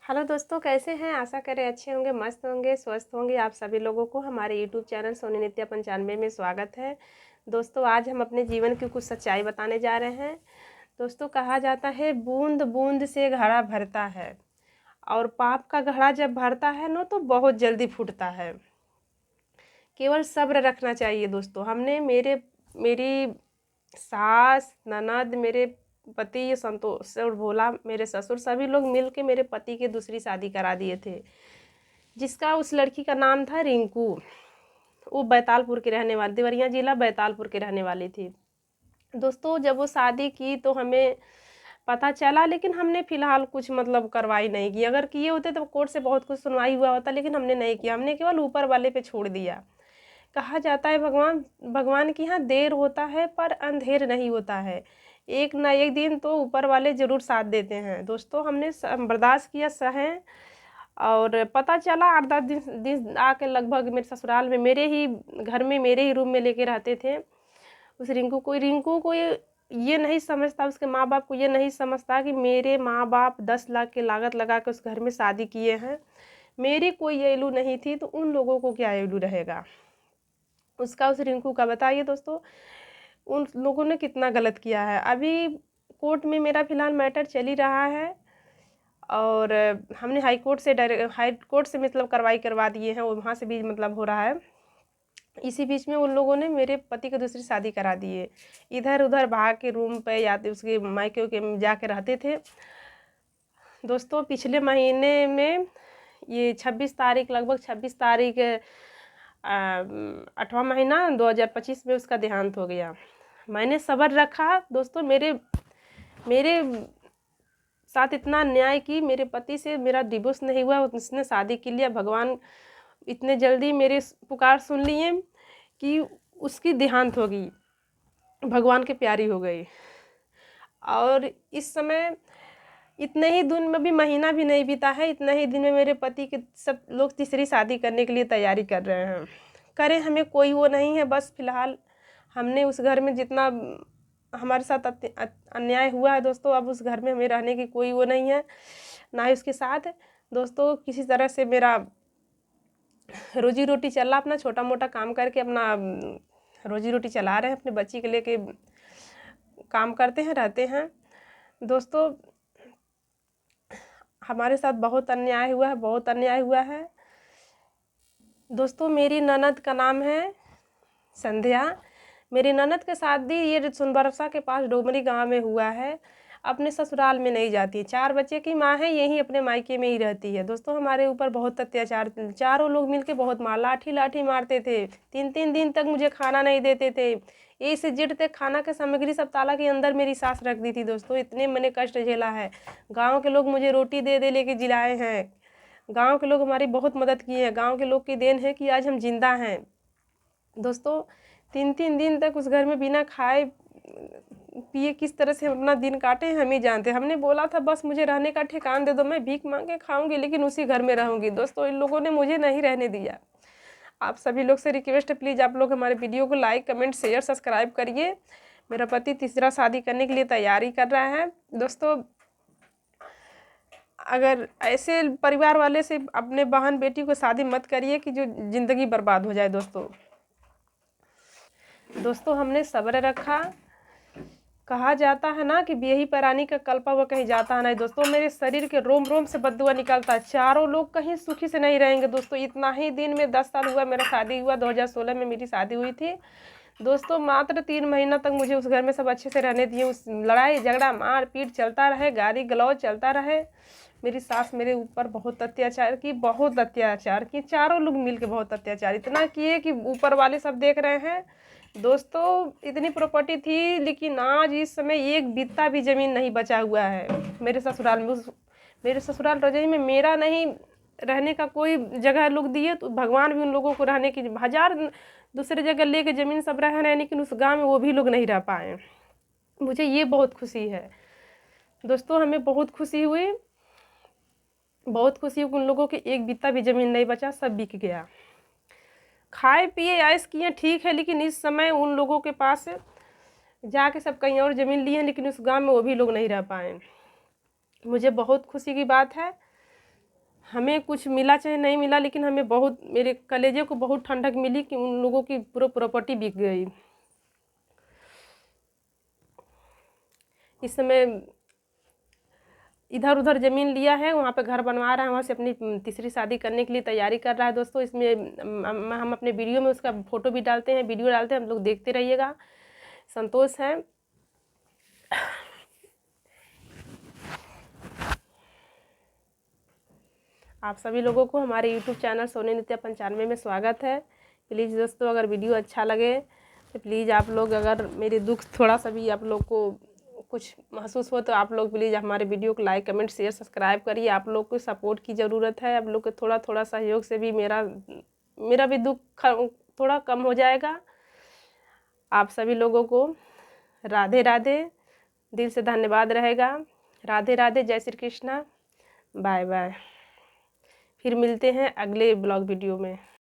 Hello दोस्तों, कैसे हैं? आशा करें अच्छे होंगे, मस्त होंगे, स्वस्थ होंगे। आप सभी लोगों को हमारे यूट्यूब चैनल सोनी नित्या 95 में स्वागत है। दोस्तों, आज हम अपने जीवन की कुछ सच्चाई बताने जा रहे हैं। दोस्तों, कहा जाता है बूंद बूंद से घड़ा भरता है, और पाप का घड़ा जब भरता है ना तो बहुत जल्दी फूटता है। केवल सब्र रखना चाहिए। दोस्तों, हमने मेरी सास, ननद, मेरे पति संतोष और भोला, मेरे ससुर, सभी लोग मिल के मेरे पति की दूसरी शादी करा दिए थे, जिसका उस लड़की का नाम था रिंकू। वो बैतालपुर की रहने वाली, देवरिया जिला बैतालपुर की रहने वाली थी। दोस्तों, जब वो शादी की तो हमें पता चला, लेकिन हमने फ़िलहाल कुछ मतलब कार्रवाई नहीं की। अगर किए होते तो कोर्ट से बहुत कुछ सुनवाई हुआ होता, लेकिन हमने नहीं किया। हमने केवल ऊपर वाले पे छोड़ दिया। कहा जाता है भगवान भगवान के यहाँ देर होता है पर अंधेर नहीं होता है। एक ना एक दिन तो ऊपर वाले ज़रूर साथ देते हैं। दोस्तों, हमने बर्दाश्त किया, सहे। और पता चला 8-10 दिन आके लगभग मेरे ससुराल में, मेरे ही घर में, मेरे ही रूम में लेके रहते थे उस रिंकू को ये नहीं समझता, उसके माँ बाप को ये नहीं समझता कि मेरे माँ बाप 10 लाख की लागत लगा के उस घर में शादी किए हैं। मेरी कोई वैल्यू नहीं थी तो उन लोगों को क्या वैल्यू रहेगा उसका, उस रिंकू का। बताइए दोस्तों, उन लोगों ने कितना गलत किया है। अभी कोर्ट में मेरा फ़िलहाल मैटर चल ही रहा है, और हमने हाई कोर्ट से मतलब कार्रवाई करवा दिए हैं, और वहाँ से भी मतलब हो रहा है। इसी बीच में उन लोगों ने मेरे पति की दूसरी शादी करा दी है। इधर उधर भाग के रूम पे या तो उसके मायके के जाके रहते थे। दोस्तों, पिछले महीने में ये 26 तारीख, लगभग 26 तारीख 8वां महीना 2025 में उसका देहांत हो गया। मैंने सब्र रखा। दोस्तों, मेरे साथ इतना अन्याय की, मेरे पति से मेरा डिवोर्स नहीं हुआ, उसने शादी के लिए। भगवान इतने जल्दी मेरे पुकार सुन लिए कि उसकी देहांत हो गई, भगवान के प्यारी हो गई। और इस समय इतने ही दिन में भी, महीना भी नहीं बीता है, इतने ही दिन में मेरे पति के सब लोग तीसरी शादी करने के लिए तैयारी कर रहे हैं। करें, हमें कोई वो नहीं है। बस फिलहाल हमने उस घर में जितना हमारे साथ अन्याय हुआ है दोस्तों, अब उस घर में हमें रहने की कोई वो नहीं है, ना ही उसके साथ। दोस्तों, किसी तरह से मेरा रोजी रोटी चल रहा, अपना छोटा मोटा काम करके अपना रोजी रोटी चला रहे हैं, अपने बच्ची के लेके काम करते हैं, रहते हैं। दोस्तों, हमारे साथ बहुत अन्याय हुआ है, बहुत अन्याय हुआ है। दोस्तों, मेरी ननद का नाम है संध्या। मेरी ननद की शादी ये सोनबरसा के पास डोमरी गांव में हुआ है। अपने ससुराल में नहीं जाती। 4 बच्चे की माँ है, यही अपने मायके में ही रहती है। दोस्तों, हमारे ऊपर बहुत अत्याचार, चारों लोग मिलके बहुत मार, लाठी लाठी मारते थे। 3-3 दिन तक मुझे खाना नहीं देते थे। ए से जेड तक खाना की सामग्री सब ताला के अंदर मेरी सास रख दी थी। दोस्तों, इतने मैंने कष्ट झेला है। गाँव के लोग मुझे रोटी दे दे लेके जिलाए हैं। गाँव के लोग हमारी बहुत मदद की है। गाँव के लोग की देन है कि आज हम जिंदा हैं। दोस्तों, 3-3 दिन तक उस घर में बिना खाए पिए किस तरह से हम अपना दिन काटे हैं हम ही जानते हैं। हमने बोला था बस मुझे रहने का ठिकाना दे दो, मैं भीख मांग के खाऊंगी लेकिन उसी घर में रहूंगी। दोस्तों, इन लोगों ने मुझे नहीं रहने दिया। आप सभी लोग से रिक्वेस्ट है, प्लीज़ आप लोग हमारे वीडियो को लाइक, कमेंट, शेयर, सब्सक्राइब करिए। मेरा पति तीसरा शादी करने के लिए तैयारी कर रहा है। दोस्तों, अगर ऐसे परिवार वाले से अपने बहन बेटी को शादी मत करिए कि जो ज़िंदगी बर्बाद हो जाए। दोस्तों, हमने सब्र रखा। कहा जाता है ना कि बेही परानी का कल्पा हुआ कहीं जाता नहीं। दोस्तों, मेरे शरीर के रोम रोम से बददुआ निकलता है। चारों लोग कहीं सुखी से नहीं रहेंगे। दोस्तों, इतना ही दिन में 10 साल हुआ मेरा शादी हुआ। 2016 में मेरी शादी हुई थी। दोस्तों, मात्र 3 महीना तक मुझे उस घर में सब अच्छे से रहने दिए। उस लड़ाई झगड़ा मार पीट चलता रहे, गाली गलौज चलता रहे। मेरी सास मेरे ऊपर बहुत अत्याचार की, बहुत अत्याचार की। चारों लोग मिल के बहुत अत्याचार इतना किए कि ऊपर वाले सब देख रहे हैं। दोस्तों, इतनी प्रॉपर्टी थी, लेकिन आज इस समय एक बित्ता भी ज़मीन नहीं बचा हुआ है मेरे ससुराल में। मेरे ससुराल रजई में मेरा नहीं रहने का कोई जगह लोग दिए, तो भगवान भी उन लोगों को रहने की 1000 दूसरे जगह लेके ज़मीन सब रह रहे हैं, लेकिन उस गांव में वो भी लोग नहीं रह पाए। मुझे ये बहुत खुशी है। दोस्तों, हमें बहुत खुशी हुई, बहुत खुशी हुई। उन लोगों के एक बित्ता भी ज़मीन नहीं बचा, सब बिक गया। खाए पिए ऐश किए, ठीक है, लेकिन इस समय उन लोगों के पास जाके सब कहीं और ज़मीन लिए, लेकिन उस गांव में वो भी लोग नहीं रह पाए। मुझे बहुत खुशी की बात है। हमें कुछ मिला चाहे नहीं मिला, लेकिन हमें बहुत, मेरे कलेजे को बहुत ठंडक मिली कि उन लोगों की पूरा प्रॉपर्टी बिक गई। इस समय इधर उधर ज़मीन लिया है, वहाँ पे घर बनवा रहा है, वहाँ से अपनी तीसरी शादी करने के लिए तैयारी कर रहा है। दोस्तों इसमें हम अपने वीडियो में उसका फ़ोटो भी डालते हैं, वीडियो डालते हैं, हम लोग देखते रहिएगा। संतोष है। आप सभी लोगों को हमारे YouTube चैनल सोनी नित्या 95 में स्वागत है। प्लीज़ दोस्तों, अगर वीडियो अच्छा लगे तो प्लीज़ आप लोग, अगर मेरे दुख थोड़ा सा भी आप लोग को कुछ महसूस हो तो आप लोग प्लीज़ हमारे वीडियो को लाइक, कमेंट, शेयर, सब्सक्राइब करिए। आप लोग को सपोर्ट की ज़रूरत है। आप लोग के थोड़ा थोड़ा सहयोग से भी मेरा भी दुख थोड़ा कम हो जाएगा। आप सभी लोगों को राधे राधे, दिल से धन्यवाद रहेगा। राधे राधे, जय श्री कृष्णा, बाय बाय। फिर मिलते हैं अगले ब्लॉग वीडियो में।